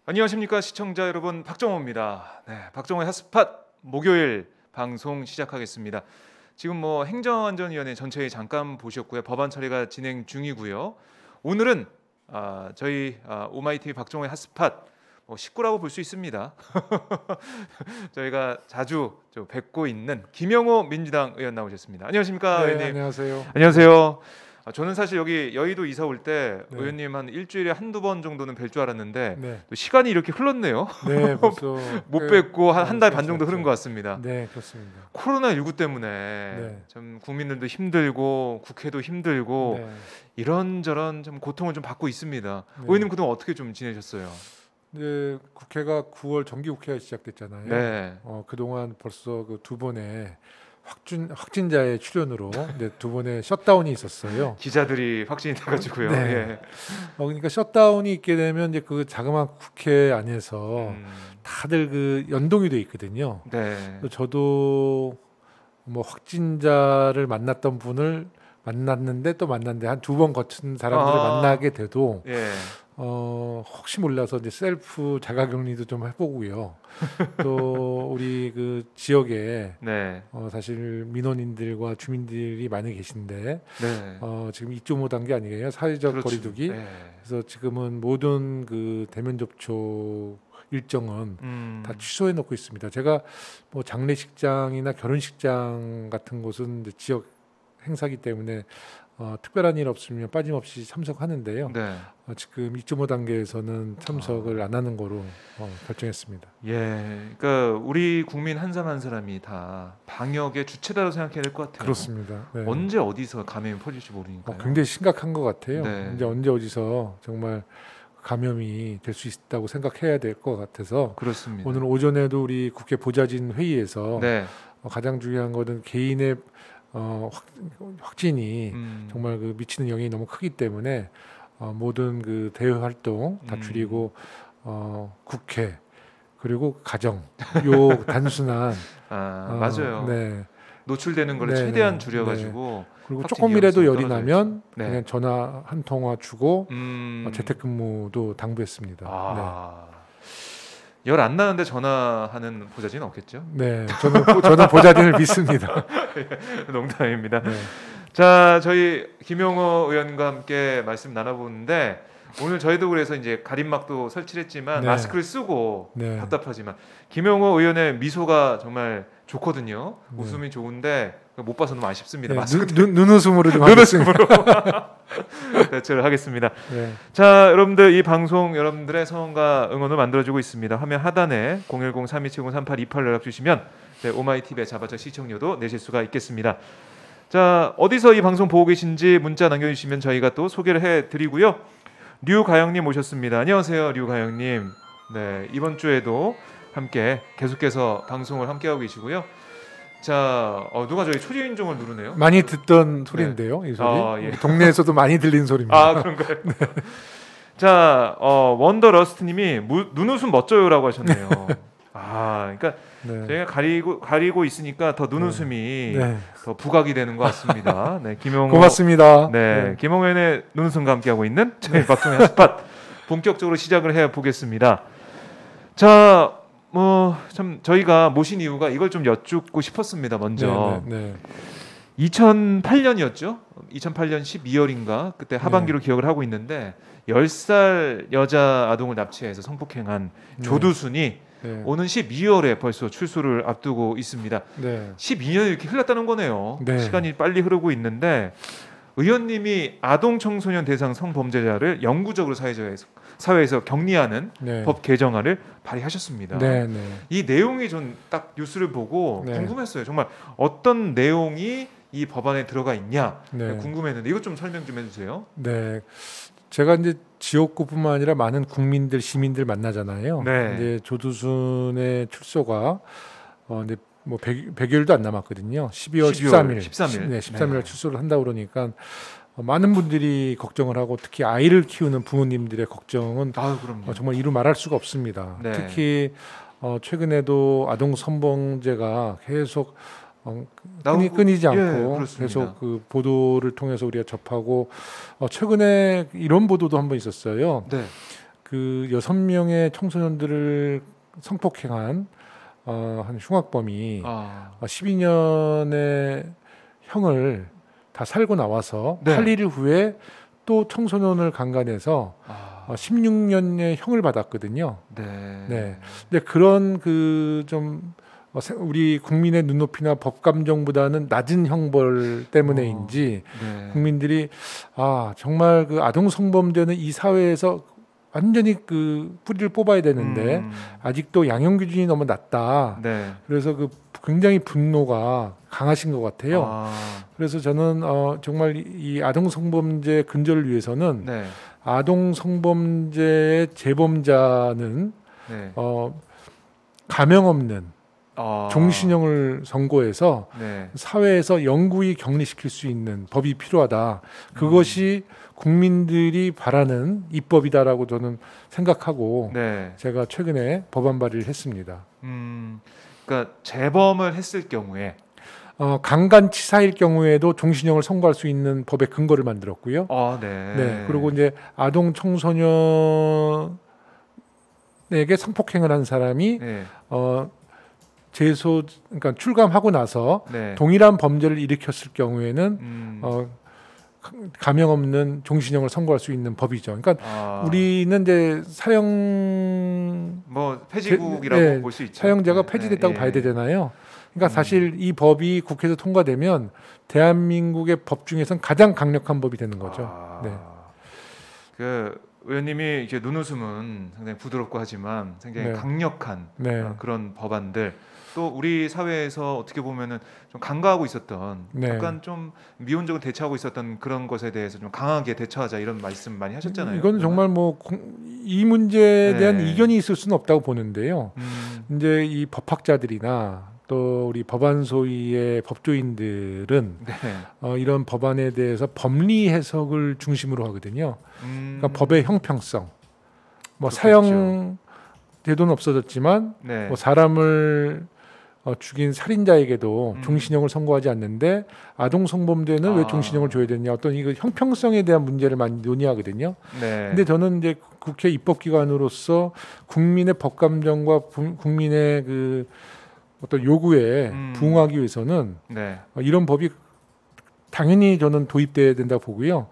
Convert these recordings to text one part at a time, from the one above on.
안녕하십니까 시청자 여러분, 박정호입니다. 네, 박정호의 핫스팟 목요일 방송 시작하겠습니다. 지금 행정안전위원회 전체회 잠깐 보셨고요. 법안 처리가 진행 중이고요. 오늘은 저희 오마이TV 박정호의 핫스팟 식구라고 볼 수 있습니다. 저희가 자주 뵙고 있는 김영호 민주당 의원 나오셨습니다. 안녕하십니까, 네, 의원님. 안녕하세요. 안녕하세요. 저는 사실 여기 여의도 이사 올 때 네. 의원님 한 일주일에 한두 번 정도는 뵐 줄 알았는데 네, 또 시간이 이렇게 흘렀네요. 네, 벌써 못 뵙고 한 달 반 시간이 정도 흐른 지났죠. 것 같습니다. 네, 그렇습니다. 코로나19 때문에 네. 좀 국민들도 힘들고 국회도 힘들고 네, 이런저런 좀 고통을 좀 받고 있습니다. 네. 의원님 그동안 어떻게 좀 지내셨어요? 이제 국회가 9월 정기국회가 시작됐잖아요. 네. 그동안 벌써 그 두 번의 확진자의 출현으로 이제 두 번의 셧다운이 있었어요. 기자들이 확진이 돼가지고요. 네. 예. 그러니까 셧다운이 있게 되면 이제 그 자그마한 국회 안에서 다들 그 연동이 돼 있거든요. 네. 저도 확진자를 만났던 분을 만났는데 또 만났는데 한 두 번 거친 사람들을 만나게 돼도 예. 혹시 몰라서 이제 셀프 자가격리도 좀 해보고요. 또 우리 그 지역에 네. 사실 민원인들과 주민들이 많이 계신데 네. 지금 2.5단계 아니에요, 사회적 그렇죠. 거리두기. 네. 그래서 지금은 모든 그 대면 접촉 일정은 다 취소해 놓고 있습니다. 제가 장례식장이나 결혼식장 같은 곳은 이제 지역 행사기 때문에 특별한 일 없으면 빠짐없이 참석하는데요. 네. 지금 2.5단계에서는 참석을 안 하는 거로 결정했습니다. 예, 그러니까 우리 국민 한 사람 한 사람이 다 방역의 주체다고 생각해야 될 것 같아요. 그렇습니다. 네. 언제 어디서 감염이 퍼질지 모르니까요. 굉장히 심각한 것 같아요. 네. 이제 언제 어디서 정말 감염이 될 수 있다고 생각해야 될 것 같아서 그렇습니다. 오늘 오전에도 우리 국회 보좌진 회의에서 네. 가장 중요한 것은 개인의 확진이 정말 그 미치는 영향이 너무 크기 때문에 모든 그 대외 활동 다 줄이고 국회 그리고 가정 요 단순한 맞아요. 네. 노출되는 걸 네, 최대한 네, 줄여가지고 그리고 확진 조금이라도 열이 위험성이 나면 네. 그냥 전화 한 통화 주고 재택근무도 당부했습니다. 열 안 나는데 전화하는 보좌진은 없겠죠? 네, 저는 보좌진을 믿습니다. 농담입니다. 네. 자, 저희 김용호 의원과 함께 말씀 나눠보는데 오늘 저희도 그래서 이제 가림막도 설치했지만 네. 마스크를 쓰고 네. 답답하지만 김용호 의원의 미소가 정말 좋거든요. 네. 웃음이 좋은데 못 봐서 너무 아쉽습니다. 네, 마스크 눈웃음으로 좀 하겠습니다. 대처를 하겠습니다. 네. 자, 여러분들 이 방송 여러분들의 성원과 응원을 만들어주고 있습니다. 화면 하단에 010-3270-3828 연락 주시면 오마이TV의 자발적 시청료도 내실 수가 있겠습니다. 자, 어디서 이 방송 보고 계신지 문자 남겨주시면 저희가 또 소개를 해드리고요. 류가영님 오셨습니다. 안녕하세요, 류가영님. 네, 이번 주에도 함께 계속해서 방송을 함께하고 계시고요. 자, 누가 저희 초지인종을 누르네요. 많이 듣던 소리인데요, 이 소리. 예. 동네에서도 많이 들린 소리입니다. 그런가요? 네. 자, 원더러스트님이 눈웃음 멋져요라고 하셨네요. 그러니까 네. 저희가 가리고 있으니까 더 눈웃음이 네. 더 부각이 되는 것 같습니다. 네, 김용호. 고맙습니다. 네, 김용호 의원의 눈웃음과 함께하고 있는 저희 박정희 핫스팟 본격적으로 시작을 해 보겠습니다. 자, 참 저희가 모신 이유가 이걸 좀 여쭙고 싶었습니다. 먼저 2008년이었죠. 2008년 12월인가 그때 하반기로 기억을 하고 있는데 10살 여자 아동을 납치해서 성폭행한 조두순이 오는 12월에 벌써 출소를 앞두고 있습니다. 12년이 이렇게 흘렀다는 거네요. 네. 시간이 빨리 흐르고 있는데 의원님이 아동 청소년 대상 성범죄자를 영구적으로 사회에서 격리하는 법 개정안을 발의하셨습니다. 이 내용이 전 딱 뉴스를 보고 궁금했어요. 정말 어떤 내용이 이 법안에 들어가 있냐 궁금했는데 이것 좀 설명 좀 해주세요. 네, 제가 이제 지역구뿐만 아니라 많은 국민들, 시민들 만나잖아요. 이제 조두순의 출소가 이제 100여일도 안 남았거든요. 12월 13일. 네, 13일 출소를 한다고 그러니까 많은 분들이 걱정을 하고 특히 아이를 키우는 부모님들의 걱정은 정말 이루 말할 수가 없습니다. 특히 최근에도 아동 성범죄가 계속 끊이지 않고 계속 그 보도를 통해서 우리가 접하고 최근에 이런 보도도 한번 있었어요. 그 그 6명의 청소년들을 성폭행한 한 흉악범이 12년의 형을 다 살고 나와서 네. 8일 후에 또 청소년을 강간해서 16년의 형을 받았거든요. 네. 근데 그런 그 좀 우리 국민의 눈높이나 법 감정보다는 낮은 형벌 때문에인지 네. 국민들이 정말 그 아동 성범죄는 이 사회에서 완전히 그 뿌리를 뽑아야 되는데 아직도 양형 기준이 너무 낮다. 네. 그래서 그 굉장히 분노가 강하신 것 같아요. 그래서 저는 정말 이 아동 성범죄 근절을 위해서는 네. 아동 성범죄의 재범자는 네. 가명 없는 종신형을 선고해서 네. 사회에서 영구히 격리시킬 수 있는 법이 필요하다. 그것이 국민들이 바라는 입법이다라고 저는 생각하고 네. 제가 최근에 법안 발의를 했습니다. 그러니까 재범을 했을 경우에 강간치사일 경우에도 종신형을 선고할 수 있는 법의 근거를 만들었고요. 네. 그리고 이제 아동 청소년에게 성폭행을 한 사람이 네. 그러니까 출감하고 나서 네. 동일한 범죄를 일으켰을 경우에는 가명 없는 종신형을 선고할 수 있는 법이죠. 그러니까 우리는 이제 사형 폐지국이라고 볼 수 있죠. 사형제가 폐지됐다고 봐야 되잖아요. 그러니까 사실 이 법이 국회에서 통과되면 대한민국의 법 중에선 가장 강력한 법이 되는 거죠. 그 의원님이 이제 눈웃음은 상당히 부드럽고 하지만 굉장히 강력한 그런 법안들, 또 우리 사회에서 어떻게 보면은 좀 간과하고 있었던 약간 좀 미온적으로 대처하고 있었던 그런 것에 대해서 좀 강하게 대처하자 이런 말씀 많이 하셨잖아요. 이건 정말 이 문제에 대한 이견이 있을 수는 없다고 보는데요. 이제 이 법학자들이나 또 우리 법안 소위의 법조인들은 이런 법안에 대해서 법리 해석을 중심으로 하거든요. 그러니까 법의 형평성, 사형 제도는 없어졌지만 사람을 죽인 살인자에게도 종신형을 선고하지 않는데 아동 성범죄는 왜 종신형을 줘야 되냐, 어떤 이거 형평성에 대한 문제를 많이 논의하거든요. 근데 저는 이제 국회 입법기관으로서 국민의 법 감정과 국민의 그 어떤 요구에 부응하기 위해서는 이런 법이 당연히 저는 도입돼야 된다고 보고요.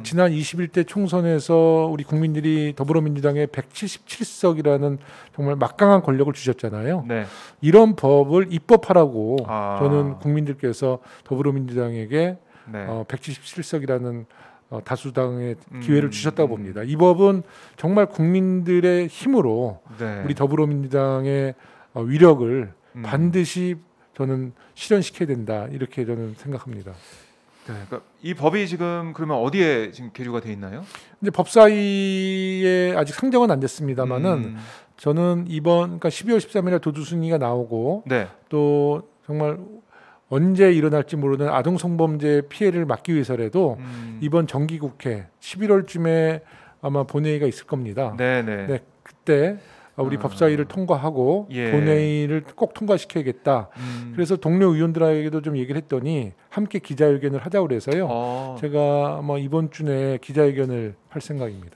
지난 21대 총선에서 우리 국민들이 더불어민주당에 177석이라는 정말 막강한 권력을 주셨잖아요. 이런 법을 입법하라고 저는 국민들께서 더불어민주당에게 177석이라는 다수당의 기회를 주셨다고 봅니다. 이 법은 정말 국민들의 힘으로 우리 더불어민주당의 위력을 반드시 저는 실현시켜야 된다, 이렇게 저는 생각합니다. 그러니까 이 법이 지금 그러면 어디에 지금 계류가 돼 있나요? 이제 법사위에 아직 상정은 안 됐습니다만은 저는 그러니까 12월 13일에 도두순위가 나오고 또 정말 언제 일어날지 모르는 아동 성범죄 피해를 막기 위해서라도 이번 정기국회 11월쯤에 아마 본회의가 있을 겁니다. 그때 우리 법사위를 통과하고 본회의를 꼭 통과시켜야겠다. 그래서 동료 의원들에게도 좀 얘기를 했더니 함께 기자회견을 하자고 그래서요. 제가 이번 주 내에 기자회견을 할 생각입니다.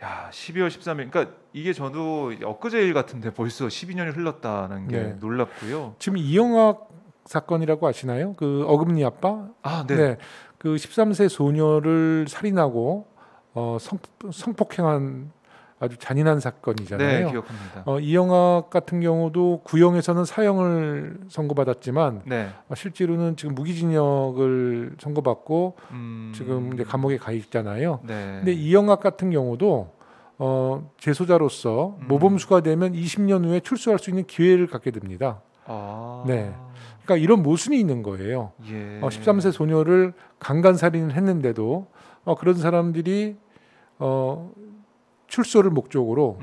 야, 12월 13일. 그러니까 이게 저도 엊그제 일 같은데 벌써 12년이 흘렀다는 게 놀랍고요. 지금 이영학 사건이라고 아시나요? 그 어금니 아빠? 그 13세 소녀를 살인하고 성폭행한 아주 잔인한 사건이잖아요. 기억합니다. 이영학 같은 경우도 구형에서는 사형을 선고받았지만 실제로는 지금 무기징역을 선고받고 지금 이제 감옥에 가 있잖아요. 근데 이영학 같은 경우도 재소자로서 모범수가 되면 20년 후에 출소할 수 있는 기회를 갖게 됩니다. 그러니까 이런 모순이 있는 거예요. 13세 소녀를 강간 살인을 했는데도 그런 사람들이 출소를 목적으로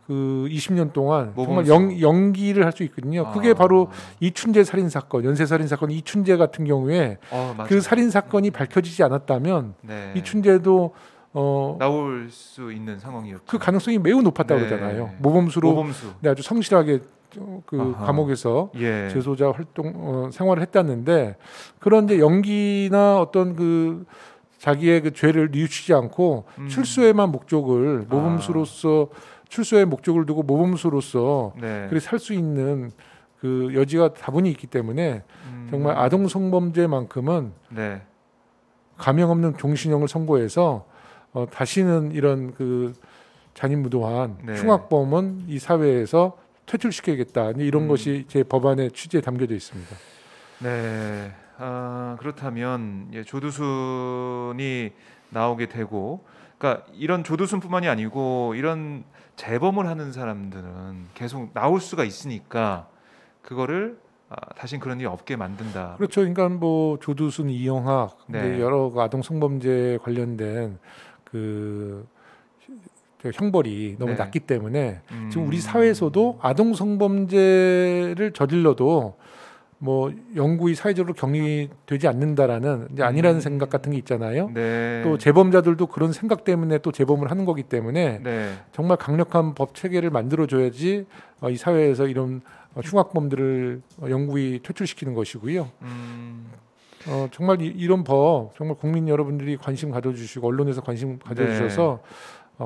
그 20년 동안 정말 연기를 할 수 있거든요. 그게 바로 이춘재 살인 사건, 연쇄 살인 사건 이춘재 같은 경우에 그 살인 사건이 밝혀지지 않았다면 이춘재도 나올 수 있는 상황이었죠. 그 가능성이 매우 높았다고 그러잖아요. 모범수로 아주 성실하게 그 감옥에서 재소자 활동 생활을 했다는데, 그런 이제 연기나 어떤 그 자기의 그 죄를 뉘우치지 않고 출소에만 목적을 모범수로서 출소의 목적을 두고 모범수로서 네. 그렇게 살 수 있는 그 여지가 다분히 있기 때문에 정말 아동 성범죄만큼은 네. 가명 없는 종신형을 선고해서 다시는 이런 그 잔인무도한 네. 흉악범은 이 사회에서 퇴출시켜야겠다. 이런 것이 제 법안의 취지에 담겨져 있습니다. 네. 그렇다면 조두순이 나오게 되고, 그러니까 이런 조두순뿐만이 아니고 이런 재범을 하는 사람들은 계속 나올 수가 있으니까 그거를 다신 그런 일이 없게 만든다. 그렇죠. 그러니까 뭐 조두순, 이영학, 네. 여러 아동 성범죄 관련된 그 형벌이 너무 네. 낮기 때문에 지금 우리 사회에서도 아동 성범죄를 저질러도 뭐 영구히 사회적으로 격리되지 않는다라는 이제 아니라는 생각 같은 게 있잖아요. 네. 또 재범자들도 그런 생각 때문에 또 재범을 하는 거기 때문에 네. 정말 강력한 법 체계를 만들어줘야지 이 사회에서 이런 흉악범들을 영구히 퇴출시키는 것이고요. 정말 이런 법 정말 국민 여러분들이 관심 가져주시고 언론에서 관심 가져주셔서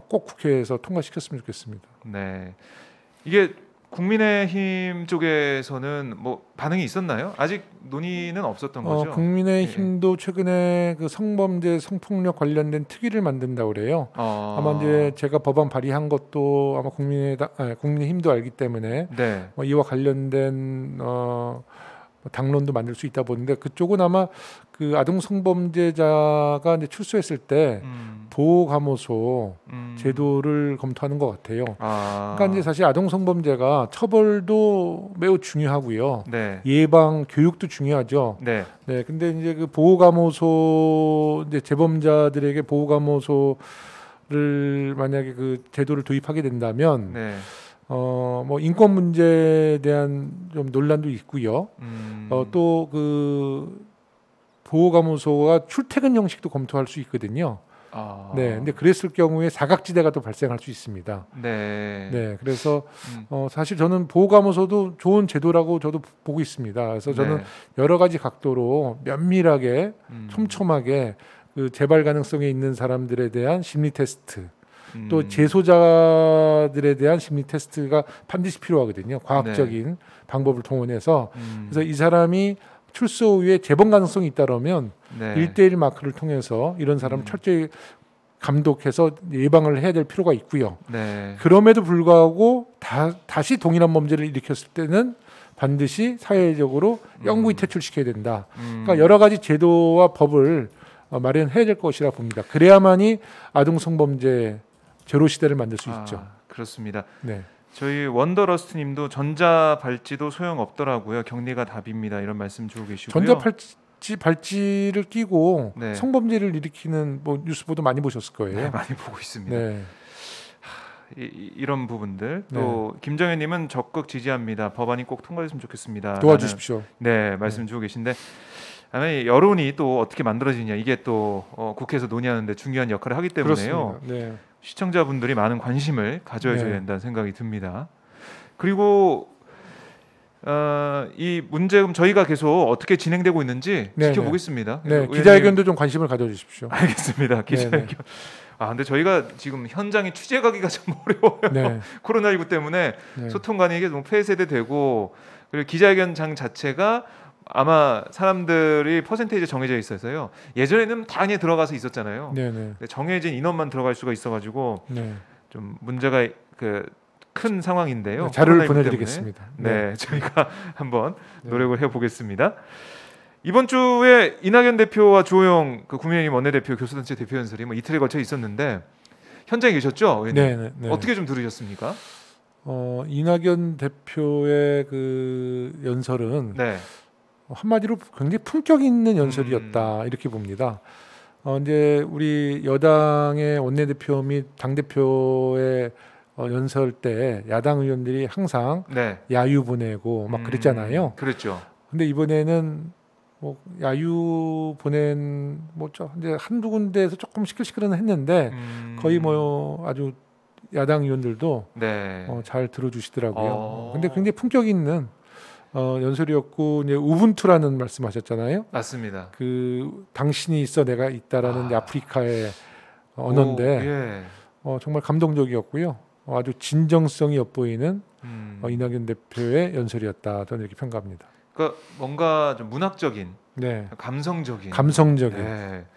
꼭 국회에서 통과시켰으면 좋겠습니다. 네. 이게 국민의힘 쪽에서는 뭐 반응이 있었나요? 아직 논의는 없었던 거죠. 국민의힘도 최근에 그 성범죄, 성폭력 관련된 특위를 만든다고 그래요. 아마 이제 제가 법안 발의한 것도 아마 국민의힘도 알기 때문에 네. 이와 관련된 당론도 만들 수 있다 보는데 그쪽은 아마 그 아동 성범죄자가 이제 출소했을 때 보호감호소 제도를 검토하는 것 같아요. 그러니까 이제 사실 아동 성범죄가 처벌도 매우 중요하고요. 네. 예방 교육도 중요하죠. 네. 네. 근데 이제 그 보호감호소 이제 재범자들에게 보호감호소를 만약에 그 제도를 도입하게 된다면 네. 뭐 인권 문제에 대한 좀 논란도 있고요. 또 그 보호감호소가 출퇴근 형식도 검토할 수 있거든요. 네, 근데 그랬을 경우에 사각지대가 또 발생할 수 있습니다. 네. 네, 그래서 사실 저는 보호감호소도 좋은 제도라고 저도 보고 있습니다. 그래서 저는 네. 여러 가지 각도로 면밀하게, 촘촘하게 그 재발 가능성이 있는 사람들에 대한 심리 테스트. 또 재소자들에 대한 심리 테스트가 반드시 필요하거든요. 과학적인 방법을 동원해서 그래서 이 사람이 출소 후에 재범 가능성이 있다면 네. 1대1 마크를 통해서 이런 사람을 철저히 감독해서 예방을 해야 될 필요가 있고요. 네. 그럼에도 불구하고 다시 동일한 범죄를 일으켰을 때는 반드시 사회적으로 영구히 퇴출시켜야 된다. 그러니까 여러 가지 제도와 법을 마련해야 될 것이라 봅니다. 그래야만이 아동 성범죄 제로 시대를 만들 수 있죠. 그렇습니다. 네. 저희 원더러스트님도 전자 발찌도 소용 없더라고요. 격리가 답입니다. 이런 말씀 주고 계시고요. 전자 발찌를 끼고 네. 성범죄를 일으키는 뭐 뉴스 보도 많이 보셨을 거예요. 네, 많이 보고 있습니다. 네. 이런 부분들 또 김정현님은 적극 지지합니다. 법안이 꼭 통과됐으면 좋겠습니다. 도와주십시오. 네, 말씀 주고 계신데 아니, 여론이 또 어떻게 만들어지냐 이게 또 국회에서 논의하는데 중요한 역할을 하기 때문에요. 네. 시청자분들이 많은 관심을 가져줘야 네. 된다는 생각이 듭니다. 그리고 이 문제금 저희가 계속 어떻게 진행되고 있는지 지켜보겠습니다. 네, 기자회견도 좀 관심을 가져주십시오. 알겠습니다. 기자회견. 근데 저희가 지금 현장에 취재 가기가 좀 어려워요. 네. 코로나19 때문에 소통관이 이게 너무 폐쇄되고 그리고 기자회견장 자체가 아마 사람들이 퍼센테이지 정해져 있어서요. 예전에는 당연히 들어가서 있었잖아요. 네네. 정해진 인원만 들어갈 수가 있어가지고 네. 좀 문제가 큰 상황인데요. 자료를 보내드리겠습니다. 네, 저희가 한번 노력을 해보겠습니다. 이번 주에 이낙연 대표와 주호영 국민의힘 원내대표 교수단체 대표 연설이 이틀에 걸쳐 있었는데 현장에 계셨죠? 네. 어떻게 좀 들으셨습니까? 이낙연 대표의 그 연설은 네. 한마디로 굉장히 품격 있는 연설이었다 이렇게 봅니다. 이제 우리 여당의 원내대표 및 당 대표의 연설 때 야당 의원들이 항상 야유 보내고 막 그랬잖아요. 그랬죠. 근데 이번에는 뭐 야유 보낸 이제 한두 군데에서 조금 시끌시끌은 했는데 거의 뭐 아주 야당 의원들도 잘 들어주시더라고요. 근데 굉장히 품격 있는 연설이었고 이제 우분투라는 말씀하셨잖아요. 맞습니다. 그 당신이 있어 내가 있다라는 이제 아프리카의 언어인데 정말 감동적이었고요. 아주 진정성이 엿보이는 이낙연 대표의 연설이었다. 저는 이렇게 평가합니다. 그러니까 뭔가 좀 문학적인, 네. 감성적인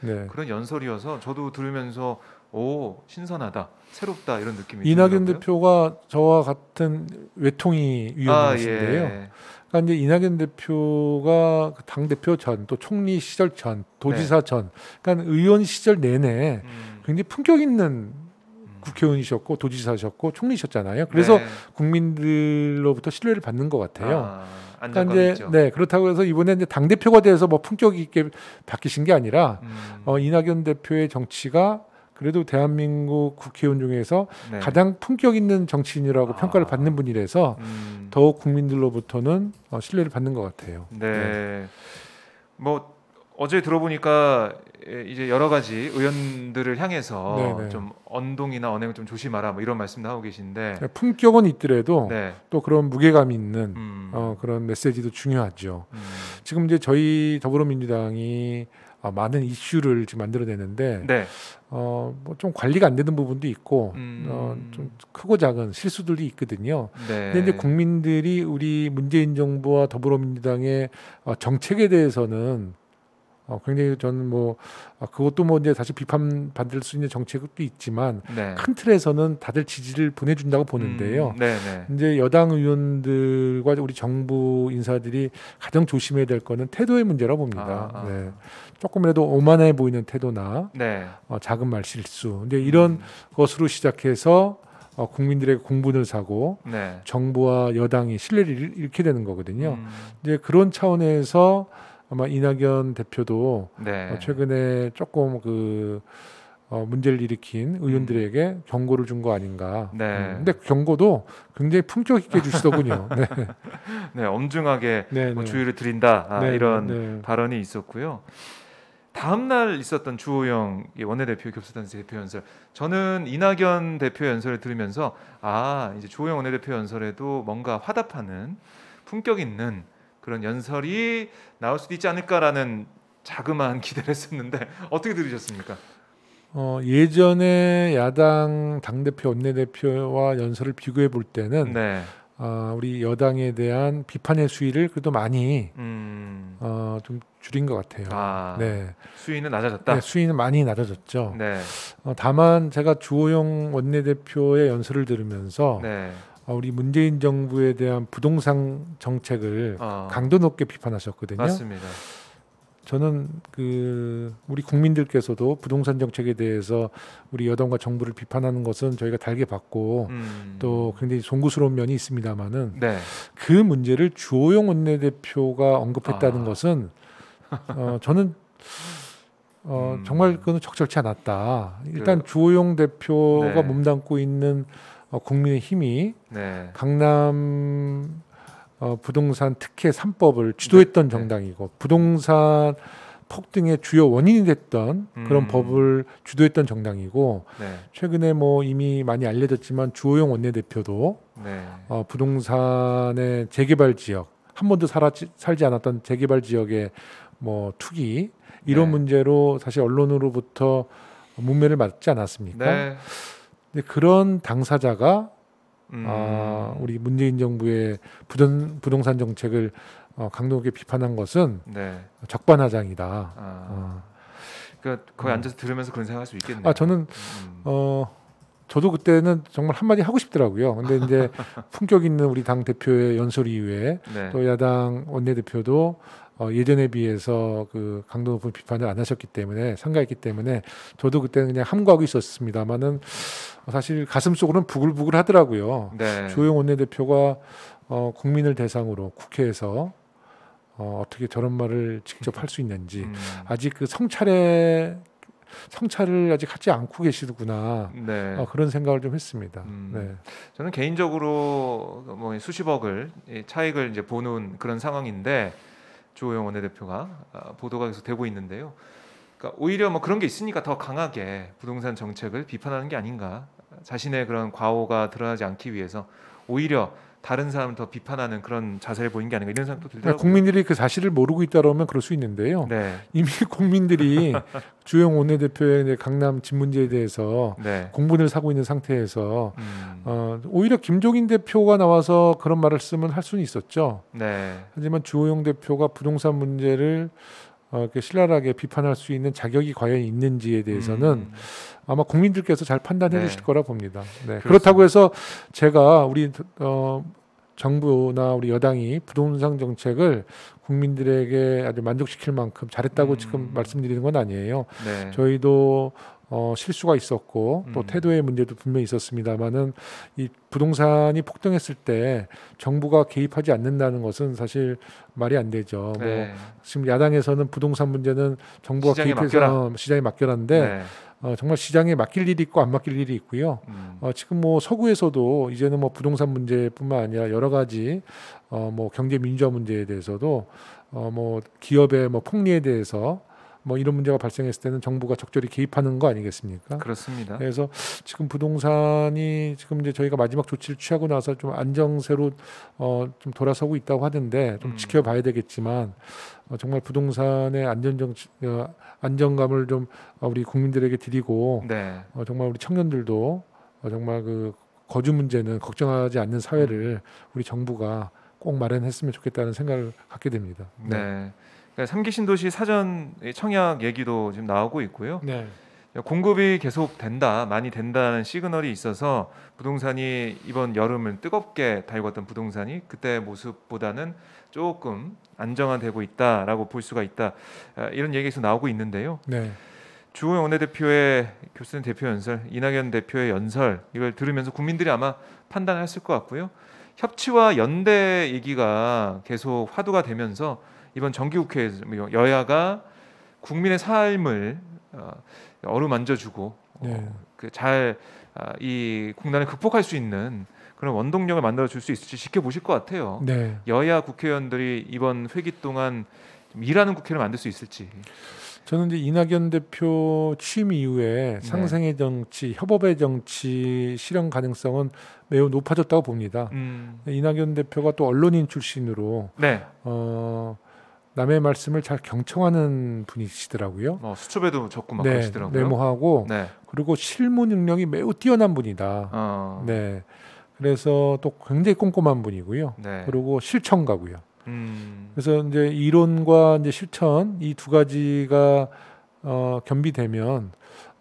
네. 그런 연설이어서 저도 들으면서 오 신선하다, 새롭다 이런 느낌이 이낙연 들더라고요. 대표가 저와 같은 외통위 위원이신데요. 그러니까 이제 이낙연 대표가 당 대표 전, 또 총리 시절 전, 도지사 전, 그러니까 의원 시절 내내 굉장히 품격 있는 국회의원이셨고 도지사셨고 총리셨잖아요. 그래서 국민들로부터 신뢰를 받는 것 같아요. 그러니까 이제 그렇다고 해서 이번에 이제 당 대표가 돼서 뭐 품격 있게 바뀌신 게 아니라 이낙연 대표의 정치가 그래도 대한민국 국회의원 중에서 가장 품격 있는 정치인이라고 평가를 받는 분이라서 더욱 국민들로부터는 신뢰를 받는 것 같아요. 네. 뭐 어제 들어보니까 이제 여러 가지 의원들을 향해서 좀 언동이나 언행을 좀 조심하라 뭐 이런 말씀도 하고 계신데 품격은 있더라도 또 그런 무게감 있는 그런 메시지도 중요하죠. 지금 이제 저희 더불어민주당이 많은 이슈를 지금 만들어내는데 뭐 좀 관리가 안 되는 부분도 있고 좀 크고 작은 실수들도 있거든요. 근데 이제 국민들이 우리 문재인 정부와 더불어민주당의 정책에 대해서는 굉장히 저는 뭐 그것도 뭐 이제 다시 비판받을 수 있는 정책도 있지만 큰 틀에서는 다들 지지를 보내준다고 보는데요. 이제 여당 의원들과 우리 정부 인사들이 가장 조심해야 될 거는 태도의 문제라고 봅니다. 조금이라도 오만해 보이는 태도나 작은 말 실수, 이제 이런 것으로 시작해서 국민들에게 공분을 사고 정부와 여당이 신뢰를 잃게 되는 거거든요. 이제 그런 차원에서 아마 이낙연 대표도 최근에 조금 그 문제를 일으킨 의원들에게 경고를 준 거 아닌가. 근데 경고도 굉장히 품격 있게 주시더군요. 엄중하게 뭐 주의를 드린다 이런 발언이 있었고요. 다음 날 있었던 주호영 원내대표 교섭단체 대표 연설, 저는 이낙연 대표 연설을 들으면서 이제 주호영 원내대표 연설에도 뭔가 화답하는 품격 있는 그런 연설이 나올 수도 있지 않을까라는 자그마한 기대를 했었는데 어떻게 들으셨습니까? 예전에 야당 당대표 원내대표와 연설을 비교해 볼 때는 우리 여당에 대한 비판의 수위를 그래도 많이 좀 줄인 것 같아요. 수위는 낮아졌다. 수위는 많이 낮아졌죠. 다만 제가 주호영 원내대표의 연설을 들으면서 우리 문재인 정부에 대한 부동산 정책을 강도 높게 비판하셨거든요. 맞습니다. 저는 우리 국민들께서도 부동산 정책에 대해서 우리 여당과 정부를 비판하는 것은 저희가 달게 봤고 또 굉장히 송구스러운 면이 있습니다만은 그 문제를 주호영 원내대표가 언급했다는 것은 저는 정말 그건 적절치 않았다. 일단 주호영 대표가 몸담고 있는 국민의힘이 강남 부동산 특혜 3법을 주도했던 정당이고 부동산 폭등의 주요 원인이 됐던 그런 법을 주도했던 정당이고 최근에 뭐 이미 많이 알려졌지만 주호영 원내대표도 부동산의 재개발 지역, 한 번도 살지 않았던 재개발 지역의 뭐 투기 이런 문제로 사실 언론으로부터 문매를 맞지 않았습니까? 근데 그런 당사자가 우리 문재인 정부의 부동산 정책을 강도 높게 비판한 것은 적반하장이다. 그러니까 거기 앉아서 들으면서 그런 생각할 수 있겠네요. 저는 저도 그때는 정말 한마디 하고 싶더라고요. 근데 이제 품격 있는 우리 당 대표의 연설 이후에 또 야당 원내대표도 예전에 비해서 그 강도 높은 비판을 안 하셨기 때문에 삼가했기 때문에 저도 그때는 그냥 함구하고 있었습니다만은 사실 가슴속으로는 부글부글 하더라고요. 주호영 원내대표가 국민을 대상으로 국회에서 어떻게 저런 말을 직접 할 수 있는지 아직 그 성찰을 아직 하지 않고 계시구나. 그런 생각을 좀 했습니다. 저는 개인적으로 뭐 수십억을 차익을 이제 보는 그런 상황인데 주호영 원내대표가 보도가 계속 되고 있는데요. 그러니까 오히려 뭐 그런 게 있으니까 더 강하게 부동산 정책을 비판하는 게 아닌가. 자신의 그런 과오가 드러나지 않기 위해서 오히려 다른 사람을 더 비판하는 그런 자세를 보인 게 아닌가 이런 생각도 그러니까 들더라고요. 국민들이 그 사실을 모르고 있다라면 그럴 수 있는데요. 네. 이미 국민들이 주호영 원내대표의 강남 집 문제에 대해서 네. 공분을 사고 있는 상태에서 오히려 김종인 대표가 나와서 그런 말을 쓰면 할 수는 있었죠. 네. 하지만 주호영 대표가 부동산 문제를 이렇게 신랄하게 비판할 수 있는 자격이 과연 있는지에 대해서는 아마 국민들께서 잘 판단해 네. 주실 거라 봅니다. 네. 그렇다고 해서 제가 우리 정부나 우리 여당이 부동산 정책을 국민들에게 아주 만족시킬 만큼 잘했다고 지금 말씀드리는 건 아니에요. 네. 저희도 실수가 있었고 또 태도의 문제도 분명히 있었습니다만은 이 부동산이 폭등했을 때 정부가 개입하지 않는다는 것은 사실 말이 안 되죠. 네. 뭐 지금 야당에서는 부동산 문제는 정부가 시장에 개입해서 시장에 맡겨라는데 네. 정말 시장에 맡길 일이 있고 안 맡길 일이 있고요. 지금 뭐 서구에서도 이제는 뭐 부동산 문제뿐만 아니라 여러 가지 뭐 경제 민주화 문제에 대해서도 뭐 기업의 뭐 폭리에 대해서 뭐 이런 문제가 발생했을 때는 정부가 적절히 개입하는 거 아니겠습니까? 그렇습니다. 그래서 지금 부동산이 지금 이제 저희가 마지막 조치를 취하고 나서 좀 안정세로 좀 돌아서고 있다고 하던데 좀 지켜봐야 되겠지만 정말 부동산의 안정감을 좀 우리 국민들에게 드리고 네. 정말 우리 청년들도 정말 그 거주 문제는 걱정하지 않는 사회를 우리 정부가 꼭 마련했으면 좋겠다는 생각을 갖게 됩니다. 네. 그러니까 3기 신도시 사전 청약 얘기도 지금 나오고 있고요. 네. 공급이 계속 된다, 많이 된다는 시그널이 있어서 부동산이 이번 여름을 뜨겁게 달궜던 부동산이 그때 모습보다는 조금 안정화되고 있다라고 볼 수가 있다. 이런 얘기에서 나오고 있는데요. 네. 주호영 원내대표의 교수님 대표 연설, 이낙연 대표의 연설 이걸 들으면서 국민들이 아마 판단했을 것 같고요. 협치와 연대 얘기가 계속 화두가 되면서 이번 정기국회에서 여야가 국민의 삶을 어루만져주고 네. 이 국난을 극복할 수 있는 그런 원동력을 만들어 줄 수 있을지 지켜보실 것 같아요. 네. 여야 국회의원들이 이번 회기 동안 좀 일하는 국회를 만들 수 있을지. 저는 이제 이낙연 대표 취임 이후에 상생의 정치, 협업의 정치 실현 가능성은 매우 높아졌다고 봅니다. 이낙연 대표가 또 언론인 출신으로 네. 남의 말씀을 잘 경청하는 분이시더라고요. 수첩에도 적고 막 네, 그러시더라고요. 메모하고 네. 그리고 실무 능력이 매우 뛰어난 분이다. 네. 그래서 또 굉장히 꼼꼼한 분이고요. 네. 그리고 실천가고요. 그래서 이제 이론과 이제 실천 이 두 가지가 겸비되면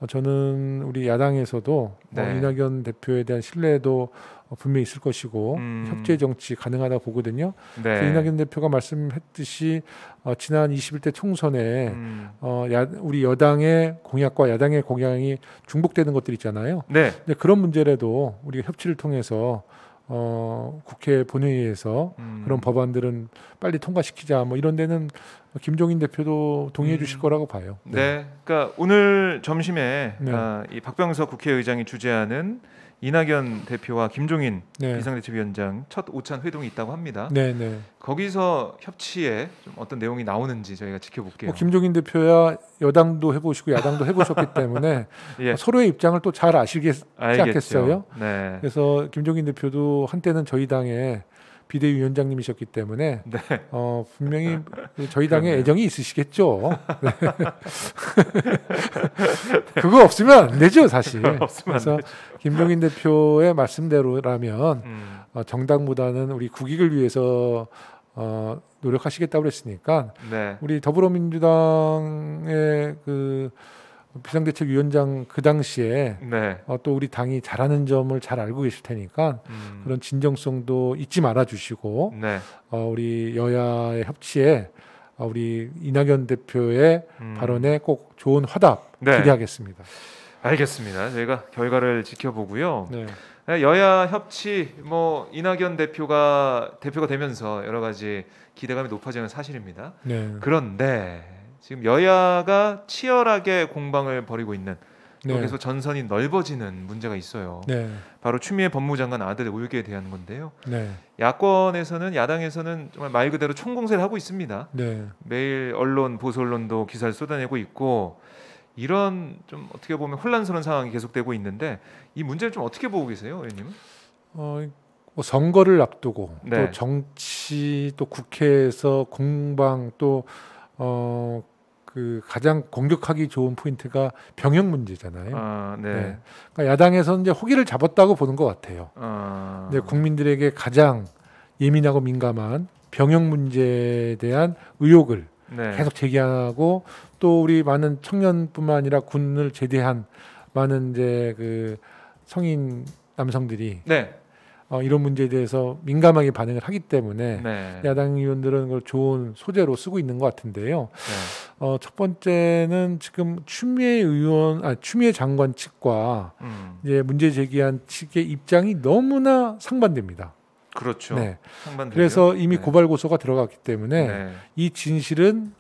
저는 우리 야당에서도 네. 이낙연 대표에 대한 신뢰도 분명히 있을 것이고 협치 정치 가능하다 보거든요. 네. 그래서 이낙연 대표가 말씀했듯이 지난 21대 총선에 우리 여당의 공약과 야당의 공약이 중복되는 것들 있잖아요. 네. 근데 그런 문제라도 우리가 협치를 통해서 국회 본회의에서 그런 법안들은 빨리 통과시키자 뭐 이런 데는 김종인 대표도 동의해 주실 거라고 봐요. 네. 그러니까 오늘 점심에 네. 이 박병석 국회의장이 주재하는 이낙연 대표와 김종인 네. 비상대책위원장 첫 오찬 회동이 있다고 합니다. 네, 네. 거기서 협치에 좀 어떤 내용이 나오는지 저희가 지켜볼게요. 김종인 대표야 여당도 해보시고 야당도 해보셨기 때문에 예. 서로의 입장을 또 잘 아시겠지 않겠어요? 네. 그래서 김종인 대표도 한때는 저희 당의 비대위원장님이셨기 때문에 네. 분명히 저희 당에 그렇네요. 애정이 있으시겠죠. 네. 그거 없으면 안 되죠, 사실. 없으면 그래서 안 되죠. 김종인 대표의 말씀대로라면 정당보다는 우리 국익을 위해서 노력하시겠다고 그랬으니까 네. 우리 더불어민주당의 그 비상대책위원장 그 당시에 네. 또 우리 당이 잘하는 점을 잘 알고 계실 테니까 그런 진정성도 잊지 말아 주시고 네. 우리 여야의 협치에 우리 이낙연 대표의 발언에 꼭 좋은 화답 네. 기대하겠습니다. 알겠습니다. 저희가 결과를 지켜보고요. 네. 여야 협치 이낙연 대표가 되면서 여러 가지 기대감이 높아지는 사실입니다. 네. 그런데 지금 여야가 치열하게 공방을 벌이고 있는 네. 계속 전선이 넓어지는 문제가 있어요. 네. 바로 추미애 법무장관 아들의 의혹에 대한 건데요. 네. 야권에서는 야당에서는 정말 말 그대로 총공세를 하고 있습니다. 네. 매일 언론 보수 언론도 기사를 쏟아내고 있고 이런 좀 어떻게 보면 혼란스러운 상황이 계속되고 있는데 이 문제를 좀 어떻게 보고 계세요, 의원님은? 뭐 선거를 앞두고 네. 또 정치 또 국회에서 공방 또 그 가장 공격하기 좋은 포인트가 병역 문제잖아요. 아, 네. 네. 그러니까 야당에서는 이제 호기를 잡았다고 보는 것 같아요. 네, 국민들에게 가장 예민하고 민감한 병역 문제에 대한 의혹을 네. 계속 제기하고 또 우리 많은 청년뿐만 아니라 군을 제대한 많은 이제 그 성인 남성들이 네. 이런 문제에 대해서 민감하게 반응을 하기 때문에 네. 야당 의원들은 그걸 좋은 소재로 쓰고 있는 것 같은데요. 네. 첫 번째는 지금 추미애 장관 측과 이제 문제 제기한 측의 입장이 너무나 상반됩니다. 그렇죠. 네. 상반되죠. 그래서 이미 네. 고발 고소가 들어갔기 때문에 네. 이 진실은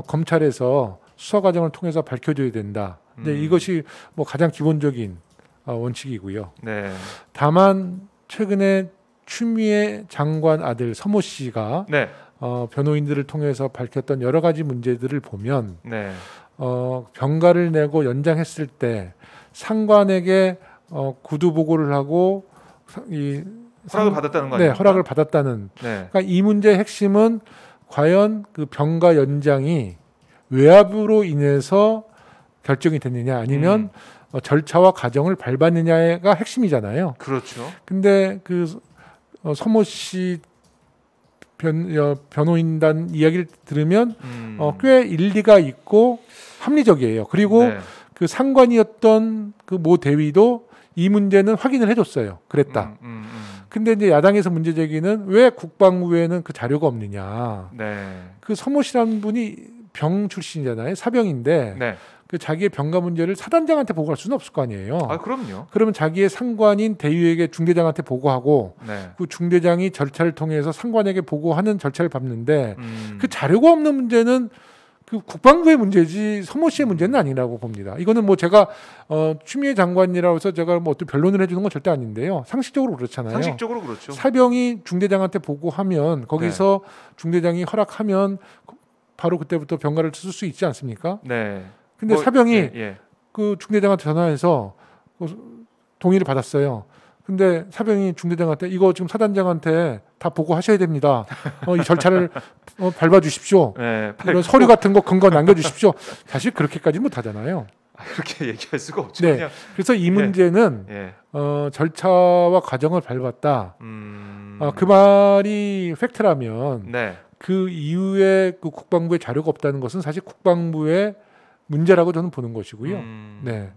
검찰에서 수사 과정을 통해서 밝혀져야 된다. 근데 이것이 뭐 가장 기본적인 원칙이고요. 네. 다만 최근에 추미애 장관 아들 서모 씨가 네. 변호인들을 통해서 밝혔던 여러 가지 문제들을 보면 네. 병가를 내고 연장했을 때 상관에게 구두 보고를 하고 허락을 받았다는 거 네, 아닙니까? 허락을 받았다는. 네. 그러니까 이 문제의 핵심은 과연 그 병가 연장이 외압으로 인해서 결정이 됐느냐 아니면 절차와 과정을 밟았느냐가 핵심이잖아요. 그렇죠. 근데 그 서모 씨 변호인단 이야기를 들으면 꽤 일리가 있고 합리적이에요. 그리고 네. 그 상관이었던 그 모 대위도 이 문제는 확인을 해줬어요. 그랬다. 근데 이제 야당에서 문제 제기는 왜 국방부에는 그 자료가 없느냐. 네. 그 서모 씨라는 분이 병 출신이잖아요. 사병인데 네. 그 자기의 병가 문제를 사단장한테 보고할 수는 없을 거 아니에요. 아, 그럼요. 그러면 자기의 상관인 대위에게 중대장한테 보고하고 네. 그 중대장이 절차를 통해서 상관에게 보고하는 절차를 밟는데 그 자료가 없는 문제는 그 국방부의 문제지 서모 씨의 문제는 아니라고 봅니다. 이거는 뭐 제가 추미애 장관이라고 해서 제가 뭐 어떤 변론을 해주는 건 절대 아닌데요. 상식적으로 그렇잖아요. 상식적으로 그렇죠. 사병이 중대장한테 보고하면 거기서 중대장이 허락하면 바로 그때부터 병가를 쓸 수 있지 않습니까? 네. 근데 뭐, 사병이 예. 그 중대장한테 전화해서 동의를 받았어요. 근데 사병이 중대장한테 이거 지금 사단장한테 다 보고하셔야 됩니다. 이 절차를 밟아주십시오. 네. 이런 서류 같은 거 근거 남겨주십시오. 사실 그렇게까지 못하잖아요. 그렇게 얘기할 수가 없죠. 네. 그냥. 그래서 이 문제는 예. 절차와 과정을 밟았다. 그 말이 팩트라면 네. 그 이후에 그 국방부에 자료가 없다는 것은 사실 국방부의 문제라고 저는 보는 것이고요. 네.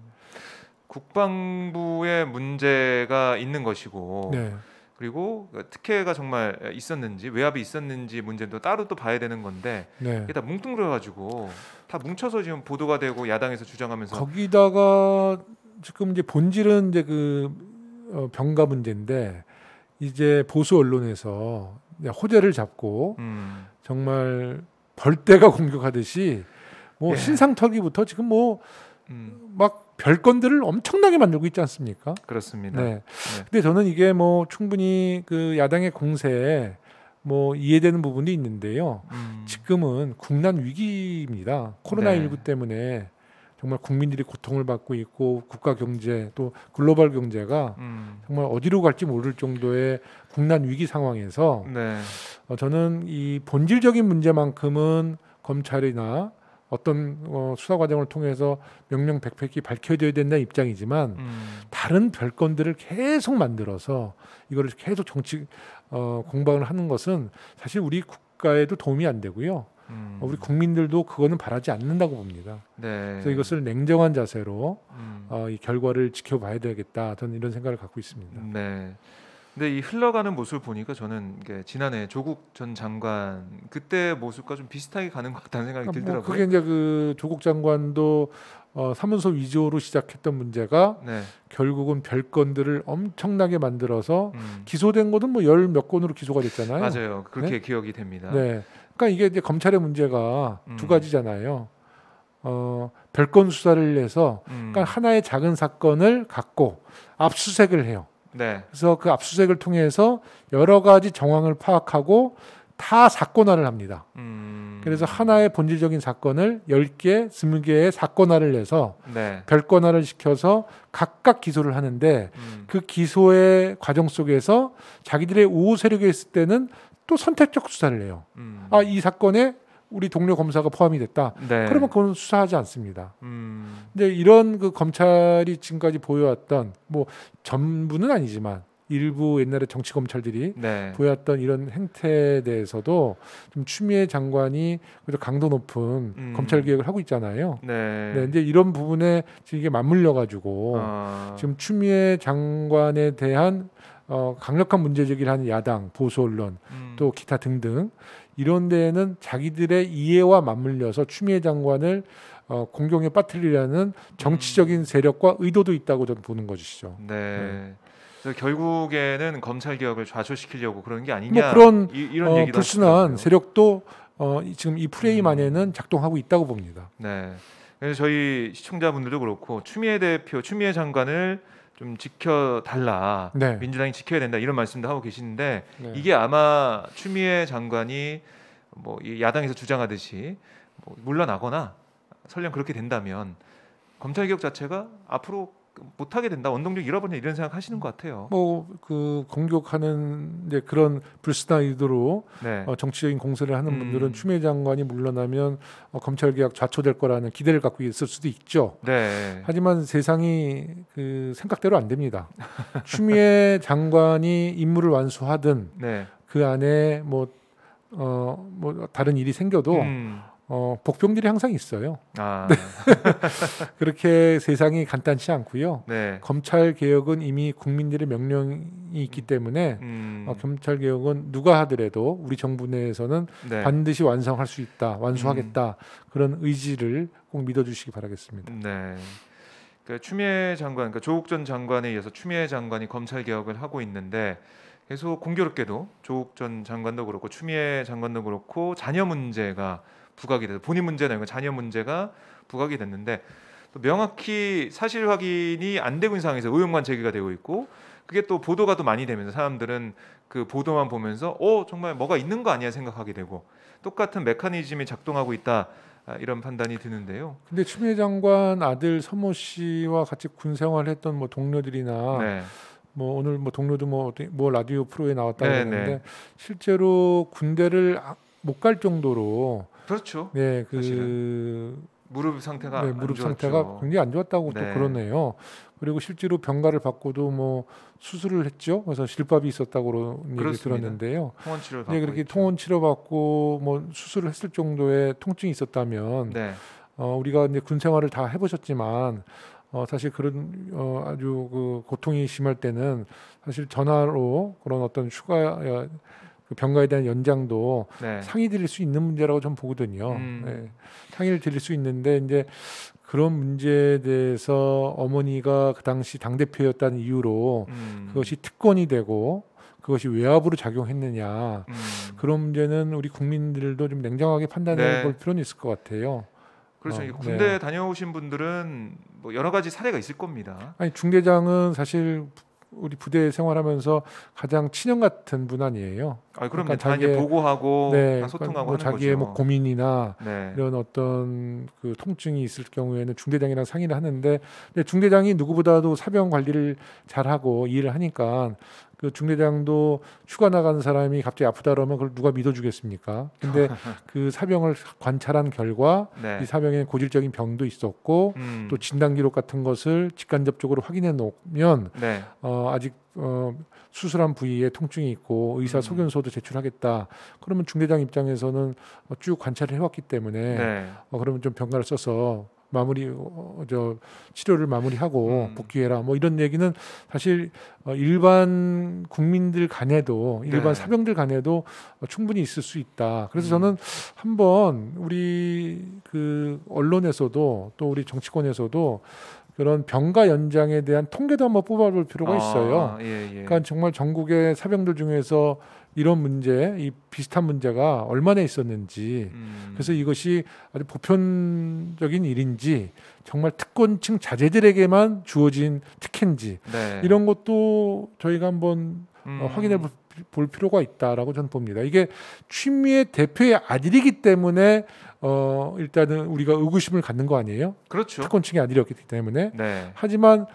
국방부의 문제가 있는 것이고 네. 그리고 특혜가 정말 있었는지 외압이 있었는지 문제도 따로 또 봐야 되는 건데 네. 이게 다 뭉뚱그려가지고 다 뭉쳐서 지금 보도가 되고 야당에서 주장하면서 거기다가 지금 이제 본질은 이제 그 병가 문제인데 이제 보수 언론에서 호재를 잡고 정말 벌떼가 공격하듯이 뭐 예. 신상털기부터 지금 뭐 막 별건들을 엄청나게 만들고 있지 않습니까? 그렇습니다. 네. 근데 저는 이게 뭐 충분히 그 야당의 공세에 뭐 이해되는 부분이 있는데요. 지금은 국난 위기입니다. 코로나19 네. 때문에 정말 국민들이 고통을 받고 있고 국가 경제 또 글로벌 경제가 정말 어디로 갈지 모를 정도의 국난 위기 상황에서 네. 저는 이 본질적인 문제만큼은 검찰이나 어떤 수사 과정을 통해서 명명백백히 밝혀져야 된다는 입장이지만 다른 별건들을 계속 만들어서 이거를 계속 정치 공방을 하는 것은 사실 우리 국가에도 도움이 안 되고요. 우리 국민들도 그거는 바라지 않는다고 봅니다. 네. 그래서 이것을 냉정한 자세로 이 결과를 지켜봐야 되겠다. 저는 이런 생각을 갖고 있습니다. 네. 근데 이 흘러가는 모습을 보니까 저는 이게 지난해 조국 전 장관 그때 모습과 좀 비슷하게 가는 것 같다는 생각이 들더라고요. 그게 이제 그 조국 장관도 사문서 위조로 시작했던 문제가 네. 결국은 별건들을 엄청나게 만들어서 기소된 것은 뭐 열 몇 건으로 기소가 됐잖아요. 맞아요. 그렇게 네? 기억이 됩니다. 네. 그러니까 이게 이제 검찰의 문제가 두 가지잖아요. 별건 수사를 해서 그러니까 하나의 작은 사건을 갖고 압수수색을 해요. 네. 그래서 그 압수수색을 통해서 여러 가지 정황을 파악하고 다 사건화를 합니다. 그래서 하나의 본질적인 사건을 10개, 20개의 사건화를 해서 네. 별건화를 시켜서 각각 기소를 하는데 그 기소의 과정 속에서 자기들의 우호 세력이 있을 때는 또 선택적 수사를 해요. 이 사건에 우리 동료 검사가 포함이 됐다. 네. 그러면 그건 수사하지 않습니다. 근데 이런 그 검찰이 지금까지 보여왔던 뭐 전부는 아니지만 일부 옛날에 정치 검찰들이 네. 보여왔던 이런 행태에 대해서도 좀 추미애 장관이 그래도 강도 높은 검찰 개혁을 하고 있잖아요. 네. 네, 이제 이런 부분에 지금 이게 맞물려 가지고 지금 추미애 장관에 대한 강력한 문제 제기를 하는 야당, 보수 언론, 또 기타 등등 이런 데에는 자기들의 이해와 맞물려서 추미애 장관을 공경에 빠뜨리려는 정치적인 세력과 의도도 있다고 저는 보는 것이죠. 네. 그래서 결국에는 검찰 개혁을 좌초시키려고 그런 게 아니냐. 뭐 그런 이런 얘기도 불순한 하시더라고요. 세력도 지금 이 프레임 안에는 작동하고 있다고 봅니다. 네. 그래서 저희 시청자분들도 그렇고 추미애 대표, 추미애 장관을 좀 지켜달라. 네. 민주당이 지켜야 된다 이런 말씀도 하고 계시는데 네. 이게 아마 추미애 장관이 뭐 이 야당에서 주장하듯이 뭐 물러나거나 설령 그렇게 된다면 검찰 개혁 자체가 앞으로 못하게 된다, 원동력 잃어버린다 이런 생각 하시는 것 같아요. 뭐 그 공격하는 이제 그런 불순한 의도로 네. 정치적인 공세를 하는 분들은 추미애 장관이 물러나면 검찰 개혁 좌초될 거라는 기대를 갖고 있을 수도 있죠. 네. 하지만 세상이 그 생각대로 안 됩니다. 추미애 장관이 임무를 완수하든 네. 그 안에 뭐 다른 일이 생겨도 복병들이 항상 있어요. 네. 그렇게 세상이 간단치 않고요. 네. 검찰 개혁은 이미 국민들의 명령이 있기 때문에 검찰 개혁은 누가 하더라도 우리 정부 내에서는 네. 반드시 완성할 수 있다, 완수하겠다 그런 의지를 꼭 믿어주시기 바라겠습니다. 네. 그러니까 추미애 장관, 그러니까 조국 전 장관에 이어서 추미애 장관이 검찰 개혁을 하고 있는데 계속 공교롭게도 조국 전 장관도 그렇고 추미애 장관도 그렇고 자녀 문제가 부각이 돼서 본인 문제는 아니고 자녀 문제가 부각이 됐는데 또 명확히 사실 확인이 안 되고 있는 상황에서 의혹만 제기가 되고 있고 그게 또 보도가 또 많이 되면서 사람들은 그 보도만 보면서 정말 뭐가 있는 거 아니야 생각하게 되고 똑같은 메커니즘이 작동하고 있다 이런 판단이 드는데요. 근데 추미애 장관 아들 서모 씨와 같이 군 생활했던 뭐 동료들이나 네. 뭐 오늘 뭐 동료도 뭐 라디오 프로에 나왔다고 네, 했는데 네. 실제로 군대를 못 갈 정도로 그렇죠. 네, 무릎 상태가 무릎 안 상태가 좋았죠. 굉장히 안 좋았다고 네. 또 그러네요. 그리고 실제로 병가를 받고도 뭐 수술을 했죠. 그래서 실밥이 있었다고 얘기 그렇습니다. 들었는데요. 통원 치료를 받고 네, 그렇게 있죠. 통원 치료 받고 뭐 수술을 했을 정도의 통증이 있었다면 네. 우리가 이제 군 생활을 다 해보셨지만 사실 그런 아주 그 고통이 심할 때는 사실 전화로 그런 어떤 휴가 그 병가에 대한 연장도 네. 상의 드릴 수 있는 문제라고 좀 보거든요. 네. 상의를 드릴 수 있는데 이제 그런 문제에 대해서 어머니가 그 당시 당대표였다는 이유로 그것이 특권이 되고 그것이 외압으로 작용했느냐 그런 문제는 우리 국민들도 좀 냉정하게 판단해 네. 볼 필요는 있을 것 같아요. 그렇죠. 군대 다녀오신 분들은 뭐 여러 가지 사례가 있을 겁니다. 아니 중대장은 사실 우리 부대 생활하면서 가장 친형 같은 분 아니에요. 그럼 그러니까 다 이제 보고하고 다 소통하고 뭐 하는 자기의 거죠. 뭐 고민이나 네. 이런 어떤 그 통증이 있을 경우에는 중대장이랑 상의를 하는데 근데 중대장이 누구보다도 사병 관리를 잘하고 일을 하니까 그 중대장도 휴가 나가는 사람이 갑자기 아프다 그러면 그걸 누가 믿어주겠습니까? 근데 그 사병을 관찰한 결과 네. 이 사병에 고질적인 병도 있었고 또 진단 기록 같은 것을 직간접적으로 확인해 놓으면 네. 아직 수술한 부위에 통증이 있고 의사 소견서도 제출하겠다. 그러면 중대장 입장에서는 쭉 관찰을 해왔기 때문에 네. 그러면 좀 병가를 써서 마무리 치료를 마무리하고 복귀해라. 뭐 이런 얘기는 사실 일반 국민들 간에도 일반 네. 사병들 간에도 충분히 있을 수 있다. 그래서 저는 한번 우리 그 언론에서도 또 우리 정치권에서도 그런 병가 연장에 대한 통계도 한번 뽑아볼 필요가 있어요. 예. 그러니까 정말 전국의 사병들 중에서 이런 문제, 이 비슷한 문제가 얼마나 있었는지, 그래서 이것이 아주 보편적인 일인지, 정말 특권층 자제들에게만 주어진 특혜인지 네. 이런 것도 저희가 한번 확인해 볼 필요가 있다라고 저는 봅니다. 이게 추미애 대표의 아들이기 때문에 일단은 우리가 의구심을 갖는 거 아니에요? 그렇죠. 특권층이 아들이었기 때문에. 네. 하지만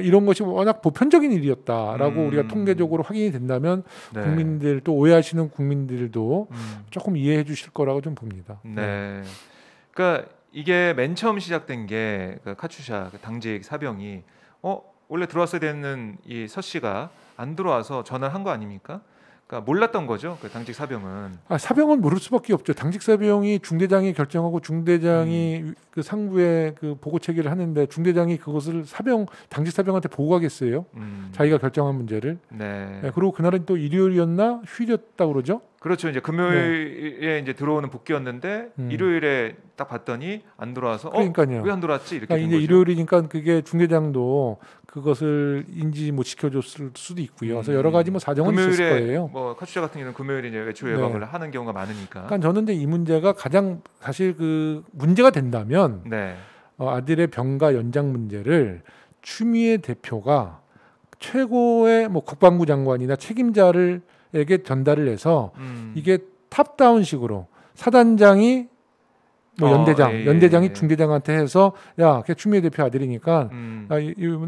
이런 것이 워낙 보편적인 일이었다라고 우리가 통계적으로 확인이 된다면 네. 국민들 또 오해하시는 국민들도 조금 이해해 주실 거라고 좀 봅니다. 네. 그러니까 이게 맨 처음 시작된 게 그 카츄샤 그 당직 사병이 원래 들어왔어야 되는 이 서 씨가 안 들어와서 전화를 한 거 아닙니까? 그러니까 몰랐던 거죠. 그 당직 사병은. 사병은 모를 수밖에 없죠. 당직 사병이 중대장이 결정하고 중대장이 그 상부에 그 보고 체계를 하는데 중대장이 그것을 당직 사병한테 보고하겠어요. 자기가 결정한 문제를. 네. 네, 그리고 그날은 또 일요일이었나 휴일이었다 그러죠. 그렇죠. 이제 금요일에 이제 들어오는 복귀였는데 일요일에 딱 봤더니 안 들어와서 그러니까요. 왜 안 들어왔지 이렇게 된 이제 거죠. 일요일이니까 그게 중대장도 그것을 인지 못 시켜줬을 수도 있고요. 그래서 여러 가지 뭐 사정은 있을 거예요. 뭐 카츄샤 같은 경우는 금요일에 이제 외출 외박을 하는 경우가 많으니까. 그러니까 저는 근데 이 문제가 가장 사실 그 문제가 된다면 아들의 병가 연장 문제를 추미애 대표가 최고의 뭐 국방부 장관이나 책임자를에게 전달을 해서 이게 탑다운식으로 사단장이 뭐 연대장이 중대장한테 해서 야, 걔 추미애 대표 아들이니까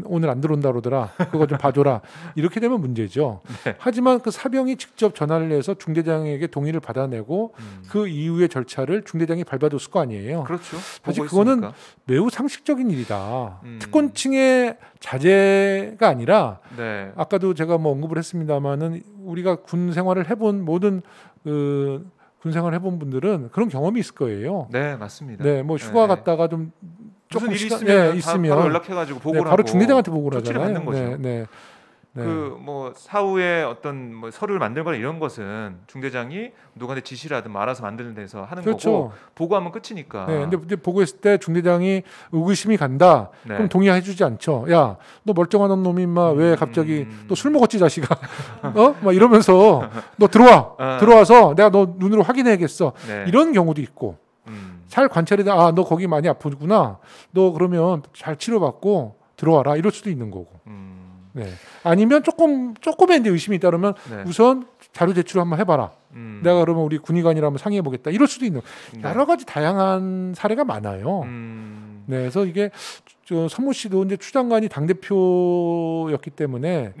오늘 안 들어온다 그러더라. 그거 좀 봐줘라. 이렇게 되면 문제죠. 네. 하지만 그 사병이 직접 전화를 해서 중대장에게 동의를 받아내고 그 이후의 절차를 중대장이 밟아줬을 거 아니에요. 그렇죠. 사실 그거는 매우 상식적인 일이다. 특권층의 자제가 아니라 아까도 제가 뭐 언급을 했습니다마는 우리가 군 생활을 해본 모든 군 생활 해본 분들은 그런 경험이 있을 거예요. 네, 맞습니다. 네, 뭐 휴가 갔다가 좀 조금 무슨 일 일 있으면 바로 연락해가지고 보고를 하고 바로 중대장한테 보고를 조치를 하잖아요. 받는 거죠. 그 뭐 사후에 어떤 뭐 서류를 만들거나 이런 것은 중대장이 누구한테 지시를 하든 말아서 만드는 데서 하는 거고 보고하면 끝이니까. 네, 근데 보고했을 때 중대장이 의구심이 간다. 그럼 동의해주지 않죠. 야, 너 멀쩡한 놈이 왜 갑자기 너 술 먹었지 자식아? 막 이러면서 너 들어와서 내가 너 눈으로 확인해야겠어. 이런 경우도 있고. 잘 관찰해다 너 거기 많이 아프구나. 너 그러면 잘 치료받고 들어와라. 이럴 수도 있는 거고. 네. 아니면 조금의 이제 의심이 있다 그러면 우선 자료 제출을 한번 해봐라. 내가 그러면 우리 군의관이랑 한번 상의해 보겠다. 이럴 수도 있는 여러 가지 다양한 사례가 많아요. 네, 그래서 이게 선무 씨도 이제 추 장관이 당 대표였기 때문에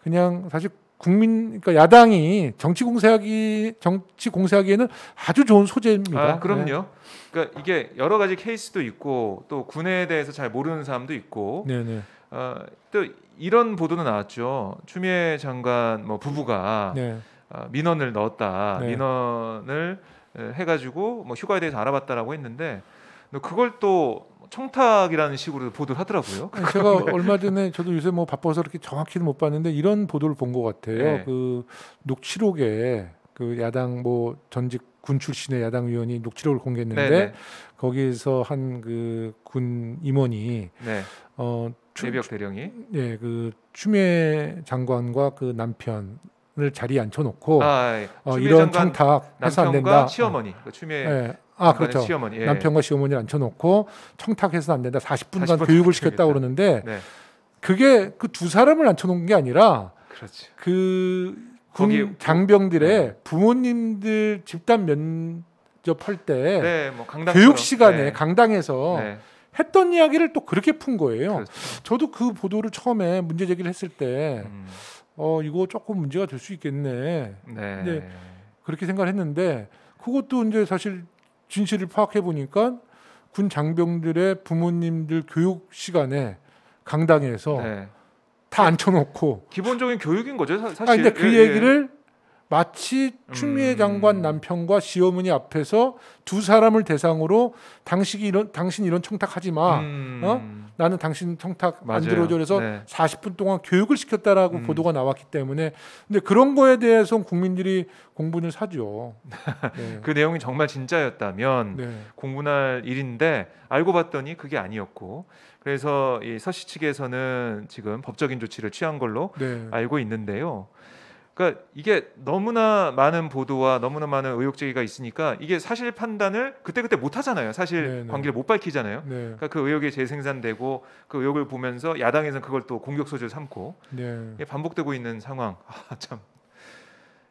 그냥 사실 그러니까 야당이 정치 공세하기에는 아주 좋은 소재입니다. 그럼요. 그러니까 이게 여러 가지 케이스도 있고 또 군에 대해서 잘 모르는 사람도 있고. 또 이런 보도도 나왔죠. 추미애 장관 뭐 부부가 민원을 넣었다. 민원을 해가지고 뭐 휴가에 대해서 알아봤다라고 했는데 그걸 또 청탁이라는 식으로 보도를 하더라고요. 제가 얼마 전에 저도 요새 뭐 바빠서 그렇게 정확히는 못 봤는데 이런 보도를 본 것 같아요. 그 녹취록에 그 야당 뭐 전직 군 출신의 야당 의원이 녹취록을 공개했는데 거기에서 한 그 군 임원이 예비역 대령이 그 추미애 장관과 그 남편을 자리에 앉혀놓고 장관 이런 청탁 해서 안 된다. 시어머니 추미애 그렇죠. 시어머니. 남편과 시어머니를 앉혀놓고 청탁해서 안 된다. 40분간 교육을 시켰다고 그러는데 그게 그 두 사람을 앉혀놓은 게 아니라 그 군 장병들의 부모님들 집단 면접할 때 뭐 교육 시간에 강당에서 했던 이야기를 또 그렇게 푼 거예요. 저도 그 보도를 처음에 문제 제기를 했을 때 이거 조금 문제가 될 수 있겠네. 근데 그렇게 생각을 했는데 그것도 이제 사실 진실을 파악해 보니까 군 장병들의 부모님들 교육 시간에 강당에서 다 앉혀놓고 기본적인 교육인 거죠, 사실. 근데 그 얘기를 마치 추미애 장관 남편과 시어머니 앞에서 두 사람을 대상으로 당신 이런 청탁하지 마. 나는 당신 청탁 안 들어줘. 그래서 40분 동안 교육을 시켰다라고 보도가 나왔기 때문에 근데 그런 거에 대해서 국민들이 공분을 사죠. 그 내용이 정말 진짜였다면 공분할 일인데 알고 봤더니 그게 아니었고 그래서 이 서씨 측에서는 지금 법적인 조치를 취한 걸로 알고 있는데요. 그러니까 이게 너무나 많은 보도와 너무나 많은 의혹 제기가 있으니까 이게 사실 판단을 그때그때 못 하잖아요. 사실 관계를 못 밝히잖아요. 그러니까 그 의혹이 재생산되고 그 의혹을 보면서 야당에서는 그걸 또 공격 소재로 삼고 이게 반복되고 있는 상황. 참.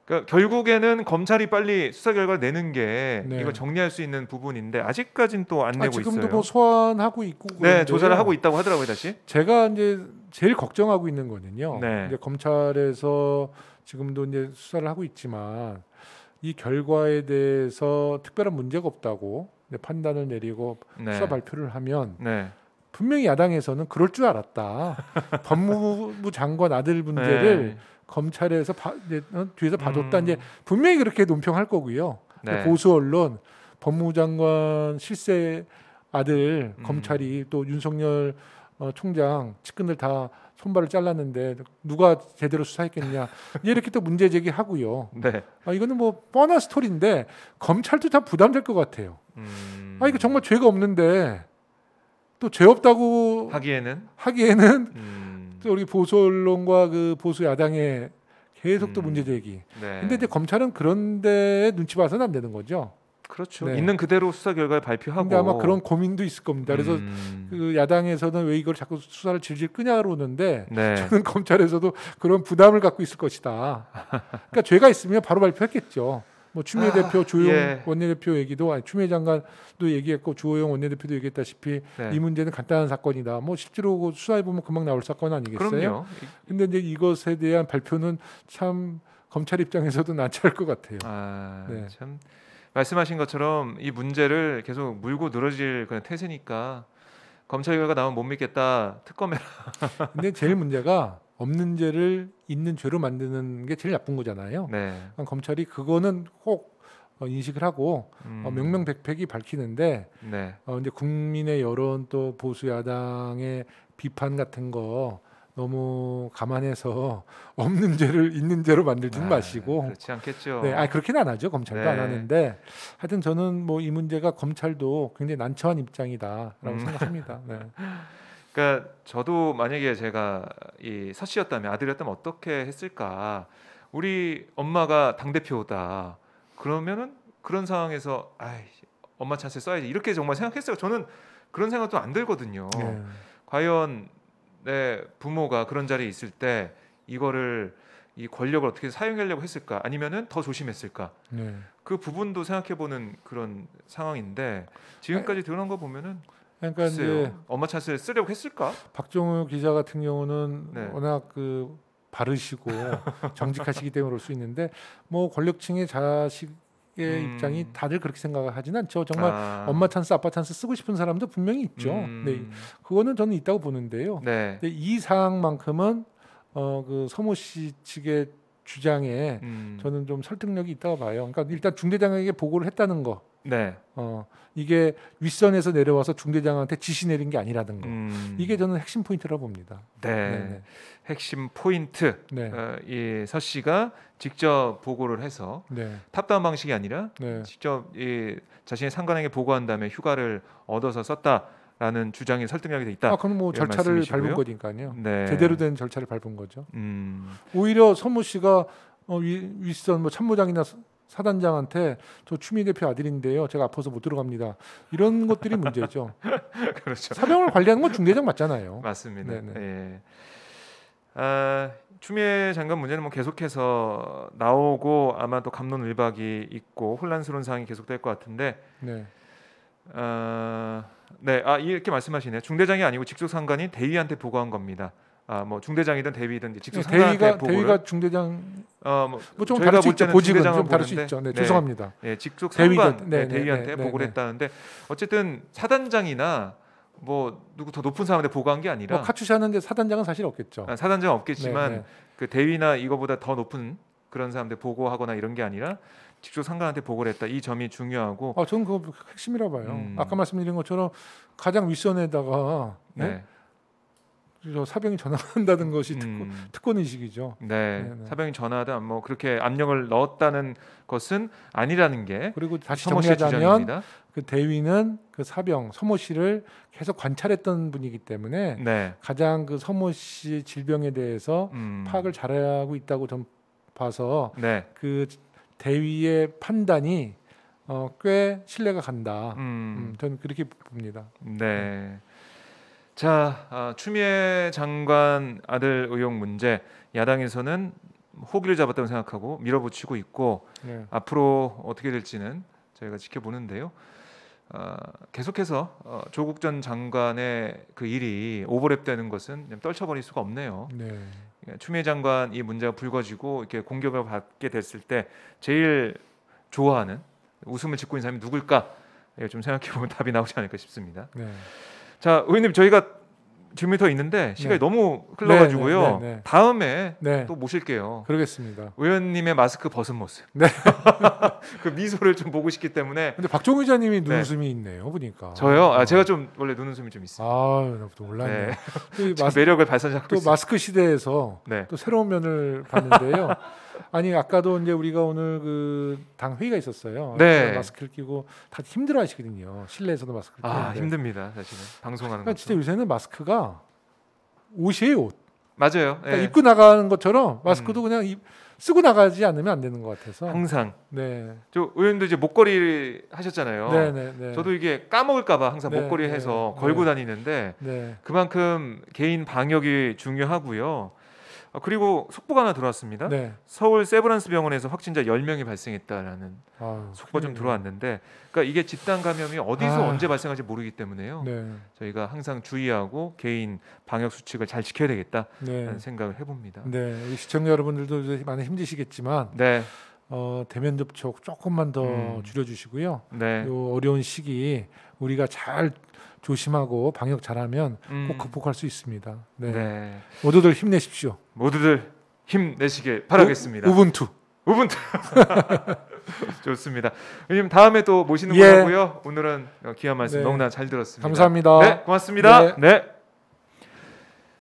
그러니까 결국에는 검찰이 빨리 수사 결과를 내는 게 네. 이걸 정리할 수 있는 부분인데 아직까지는 또 안 내고 지금도 있어요. 뭐 소환하고 있고 네, 그런데요. 조사를 하고 있다고 하더라고요, 다시. 제가 이제 제일 걱정하고 있는 거는요. 네. 이제 검찰에서 지금도 이제 수사를 하고 있지만 이 결과에 대해서 특별한 문제가 없다고 이제 판단을 내리고 네. 수사 발표를 하면 네. 분명히 야당에서는 그럴 줄 알았다. 법무부 장관 아들 문제를 네. 검찰에서 뒤에서 봐줬다. 이제 분명히 그렇게 논평할 거고요. 네. 보수 언론 법무부 장관 실세 아들 검찰이 또 윤석열 총장 측근들 다 손발을 잘랐는데 누가 제대로 수사했겠냐 이렇게 또 문제 제기하고요. 네. 이거는 뭐 뻔한 스토리인데 검찰도 다 부담될 것 같아요. 이거 정말 죄가 없는데 또 죄 없다고 하기에는 또 우리 보수 언론과 그 보수 야당의 계속 또 문제 제기. 네. 근데 이제 검찰은 그런데 눈치 봐서는 안 되는 거죠. 그렇죠. 네. 있는 그대로 수사 결과를 발표하고. 근데 아마 그런 고민도 있을 겁니다. 그래서 그 야당에서는 왜 이걸 자꾸 수사를 질질 끄냐로는데 네. 저는 검찰에서도 그런 부담을 갖고 있을 것이다. 그러니까 죄가 있으면 바로 발표했겠죠. 뭐 추미애 대표, 주호영 예. 원내대표 얘기도 추미애 장관도 얘기했고 주호영 원내대표도 얘기했다시피 네. 이 문제는 간단한 사건이다. 뭐 실제로 수사해 보면 금방 나올 사건 아니겠어요? 그럼요. 근데 이제 이것에 대한 발표는 참 검찰 입장에서도 난처할 것 같아요. 네. 참 말씀하신 것처럼 이 문제를 계속 물고 늘어질 그런 태세니까 검찰 결과 나오면 못 믿겠다. 특검해라. 근데 제일 문제가 없는 죄를 있는 죄로 만드는 게 제일 나쁜 거잖아요. 네. 그러니까 검찰이 그거는 꼭 인식을 하고 명명백백이 밝히는데 네. 이제 국민의 여론 또 보수 야당의 비판 같은 거 너무 감안해서 없는 죄를 있는 죄로 만들지는 마시고. 그렇지 않겠죠. 네, 그렇게는 안 하죠. 검찰도 네. 안 하는데 하여튼 저는 뭐 이 문제가 검찰도 굉장히 난처한 입장이다라고 생각합니다. 네. 그러니까 저도 만약에 제가 이 서씨였다면 아들이었다면 어떻게 했을까? 우리 엄마가 당 대표다. 그러면은 그런 상황에서 엄마 찬스 써야지 이렇게 정말 생각했어요. 저는 그런 생각도 안 들거든요. 네. 과연 내 부모가 그런 자리에 있을 때 이거를 이 권력을 어떻게 사용하려고 했을까? 아니면은 더 조심했을까? 네. 그 부분도 생각해보는 그런 상황인데 지금까지 드러난 거 보면은 그러니까 글쎄요. 이제 엄마 찬스를 쓰려고 했을까? 박종우 기자 같은 경우는 네. 워낙 그 바르시고 정직하시기 때문에 그럴 수 있는데 뭐 권력층의 자식의 입장이 다들 그렇게 생각을 하진 않죠. 정말 엄마 찬스, 아빠 찬스 쓰고 싶은 사람도 분명히 있죠. 네, 그거는 저는 있다고 보는데요. 네. 근데 이 사항만큼은 그 서모 씨 측의 주장에 저는 좀 설득력이 있다고 봐요. 그러니까 일단 중대장에게 보고를 했다는 거. 네. 이게 윗선에서 내려와서 중대장한테 지시 내린 게 아니라는 거. 이게 저는 핵심 포인트라고 봅니다. 네. 네네. 핵심 포인트. 네. 이 서 씨가 직접 보고를 해서 네. 탑다운 방식이 아니라 네. 직접 이 자신의 상관에게 보고한 다음에 휴가를 얻어서 썼다라는 주장이 설득력이 돼 있다. 그건 뭐 이런 절차를 말씀이시고요. 밟은 거니까요. 네. 제대로 된 절차를 밟은 거죠. 음. 오히려 서모 씨가 윗선 뭐 참모장이나 사단장한테 저 추미애 대표 아들인데요. 제가 아파서 못 들어갑니다. 이런 것들이 문제죠. 그렇죠. 사병을 관리하는 건 중대장 맞잖아요. 맞습니다. 네네. 예. 추미애 장관 문제는 뭐 계속해서 나오고 아마 또 감론을박이 있고 혼란스러운 상황이 계속될 것 같은데. 네. 네. 이렇게 말씀하시네요. 중대장이 아니고 직속 상관이 대위한테 보고한 겁니다. 뭐 중대장이든 대위든 직속 상관한테 보고를. 대위가 중대장 뭐좀 저희가 다를 수 볼 있죠. 때는 보직은 중대장을 좀 다를 수 보는데, 있죠. 네, 네. 죄송합니다. 네, 직속 상관 대위가, 대위한테 보고를 했다는데 어쨌든 사단장이나 뭐 누구 더 높은 사람한테 보고한 게 아니라 뭐 카투시 하는데 사단장은 사실 없겠죠. 사단장은 없겠지만 네. 그 대위나 이거보다 더 높은 그런 사람한테 보고하거나 이런 게 아니라 직접 상관한테 보고를 했다. 이 점이 중요하고. 저는 그거 핵심이라 봐요. 아까 말씀드린 것처럼 가장 윗선에다가 네. 저 사병이 전화한다는 것이 특권 의식이죠. 네. 사병이 전화하다 뭐 그렇게 압력을 넣었다는 것은 아니라는 게. 그리고 다시 서모 씨의 정리하자면 주장입니다. 그 대위는 그 사병 서모 씨를 계속 관찰했던 분이기 때문에 네. 가장 그 서모 씨 질병에 대해서 파악을 잘하고 있다고 좀 봐서 네. 그 대위의 판단이 꽤 신뢰가 간다. 저는 그렇게 봅니다. 네. 자, 추미애 장관 아들 의혹 문제 야당에서는 호기를 잡았다고 생각하고 밀어붙이고 있고 네. 앞으로 어떻게 될지는 저희가 지켜보는데요. 계속해서 조국 전 장관의 그 일이 오버랩되는 것은 떨쳐버릴 수가 없네요. 네. 추미애 장관 이 문제가 불거지고 이렇게 공격을 받게 됐을 때 제일 좋아하는 웃음을 짓고 있는 사람이 누굴까? 좀 생각해 보면 답이 나오지 않을까 싶습니다. 네. 자, 의원님 저희가 질문이 더 있는데 시간이 네. 너무 흘러가지고요. 네, 네, 네. 다음에 네. 또 모실게요. 그러겠습니다. 의원님의 마스크 벗은 모습. 네. 그 미소를 좀 보고 싶기 때문에. 근데 박종 의장님이 눈웃음이 있네요, 보니까. 저요? 제가 좀 원래 눈웃음이 좀 있어요. 나도 몰랐네. 네. 매력을 발산하고 또 있어요. 마스크 시대에서 네. 또 새로운 면을 봤는데요. 아니 아까도 이제 우리가 오늘 그 당 회의가 있었어요. 네. 마스크를 끼고 다 힘들어하시거든요. 실내에서도 마스크를 끼는데. 힘듭니다, 사실은 방송하는 거. 진짜 요새는 마스크가 옷이에요, 옷. 맞아요. 그러니까 네. 입고 나가는 것처럼 마스크도 그냥 쓰고 나가지 않으면 안 되는 것 같아서. 항상. 네. 저 의원님도 이제 목걸이 하셨잖아요. 네. 저도 이게 까먹을까봐 항상 네, 목걸이 네, 해서 네. 걸고 다니는데 네. 그만큼 개인 방역이 중요하고요. 그리고 속보가 하나 들어왔습니다. 네. 서울 세브란스 병원에서 확진자 10명이 발생했다라는 속보가 좀 큰일이네요. 들어왔는데, 그러니까 이게 집단 감염이 어디서 아. 언제 발생할지 모르기 때문에요. 네. 저희가 항상 주의하고 개인 방역 수칙을 잘 지켜야 되겠다라는 네. 생각을 해봅니다. 네. 우리 시청자 여러분들도 이제 많이 힘드시겠지만 네, 대면 접촉 조금만 더 줄여주시고요. 네, 요 어려운 시기 우리가 잘 조심하고 방역 잘하면 꼭 극복할 수 있습니다. 네. 네. 모두들 힘내십시오. 모두들 힘내시길 바라겠습니다. 우분투. 좋습니다. 의원님 다음에 또 모시는 예. 걸로 하고요. 오늘은 귀한 말씀 네. 너무나 잘 들었습니다. 감사합니다. 네, 고맙습니다. 네. 네.